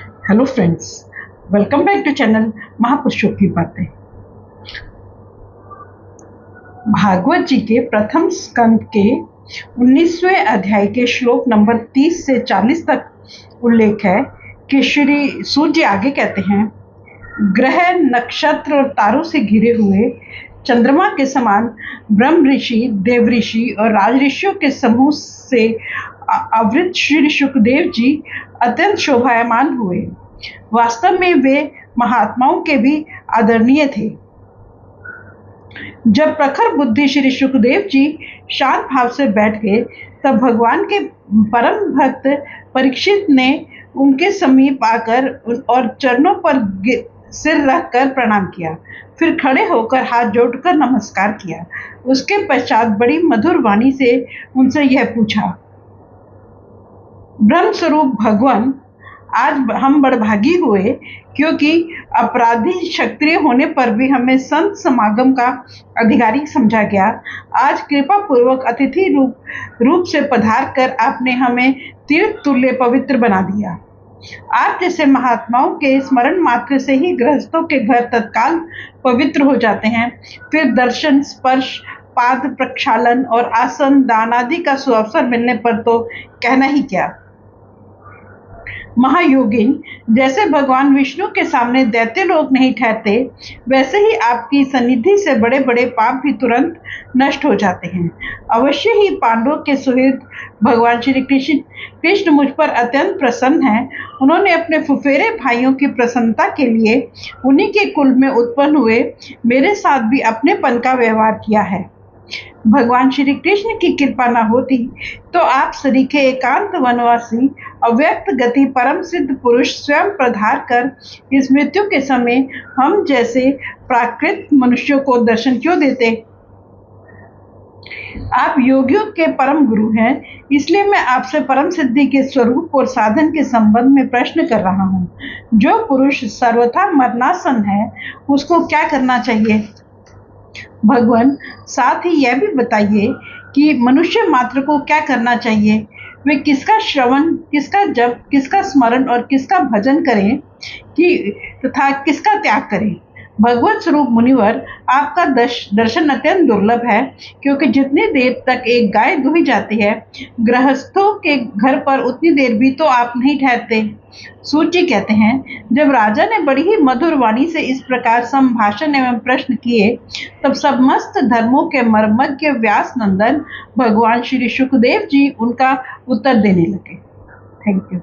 Hello friends, welcome back to channel महापुरुषों की बातें। भागवत जी के प्रथम स्कंद के 19वें अध्याय के श्लोक नंबर 30 से 40 तक उल्लेख है कि श्री सूर्य जी आगे कहते हैं, ग्रह, नक्षत्र और तारों से घिरे हुए चंद्रमा के समान ब्रह्म ऋषि, देव ऋषि और राज ऋषियों के समूह से आवृत श्री सुखदेव जी अत्यंत शोभायमान हुए। वास्तव में वे महात्माओं के भी आदरणीय थे। जब प्रखर बुद्धि श्री सुखदेव जी शांत भाव से बैठ गए, तब भगवान के परम भक्त परीक्षित ने उनके समीप आकर और चरणों पर सिर रखकर प्रणाम किया। फिर खड़े होकर हाथ जोड़कर नमस्कार किया। उसके पश्चात बड़ी मधुर वाणी से उनसे यह पूछा, ब्रह्म स्वरूप भगवान, आज हम बड़भागी हुए, क्योंकि अपराधी क्षत्रिय होने पर भी हमें संत समागम का अधिकारी समझा गया। आज कृपा पूर्वक अतिथि रूप से पधार कर आपने हमें तीर्थ तुल्य पवित्र बना दिया। आप जैसे महात्माओं के स्मरण मात्र से ही गृहस्थों के घर तत्काल पवित्र हो जाते हैं। फिर दर्शन, स्पर्श, पाद प्रक्षालन और आसन दान आदि का सुअवसर मिलने पर तो कहना ही क्या। महायोगिन, जैसे भगवान विष्णु के सामने दैत्य लोग नहीं ठहरते, वैसे ही आपकी सन्निधि से बड़े बड़े पाप भी तुरंत नष्ट हो जाते हैं। अवश्य ही पांडवों के सुहृद भगवान श्री कृष्ण मुझ पर अत्यंत प्रसन्न हैं। उन्होंने अपने फुफेरे भाइयों की प्रसन्नता के लिए उन्हीं के कुल में उत्पन्न हुए मेरे साथ भी अपनेपन का व्यवहार किया है। भगवान श्री कृष्ण की कृपा न होती तो आप सरीखे एकांत वनवासी अव्यक्त गति परम सिद्ध पुरुष स्वयं पधार कर इस मृत्यु के समय हम जैसे प्राकृत मनुष्यों को दर्शन क्यों देते। आप योगियों के परम गुरु हैं, इसलिए मैं आपसे परम सिद्धि के स्वरूप और साधन के संबंध में प्रश्न कर रहा हूँ। जो पुरुष सर्वथा मरणासन है, उसको क्या करना चाहिए। भगवान, साथ ही यह भी बताइए कि मनुष्य मात्र को क्या करना चाहिए। वे किसका श्रवण, किसका जप, किसका स्मरण और किसका भजन करें तथा किसका त्याग करें। भगवत स्वरूप मुनिवर, आपका दर्शन अत्यंत दुर्लभ है, क्योंकि जितनी देर तक एक गाय दुही जाती है, गृहस्थों के घर पर उतनी देर भी तो आप नहीं ठहरते। सूत जी कहते हैं, जब राजा ने बड़ी ही मधुर वाणी से इस प्रकार संभाषण एवं प्रश्न किए, तब समस्त धर्मों के मर्मज्ञ व्यास नंदन भगवान श्री सुखदेव जी उनका उत्तर देने लगे। Thank you.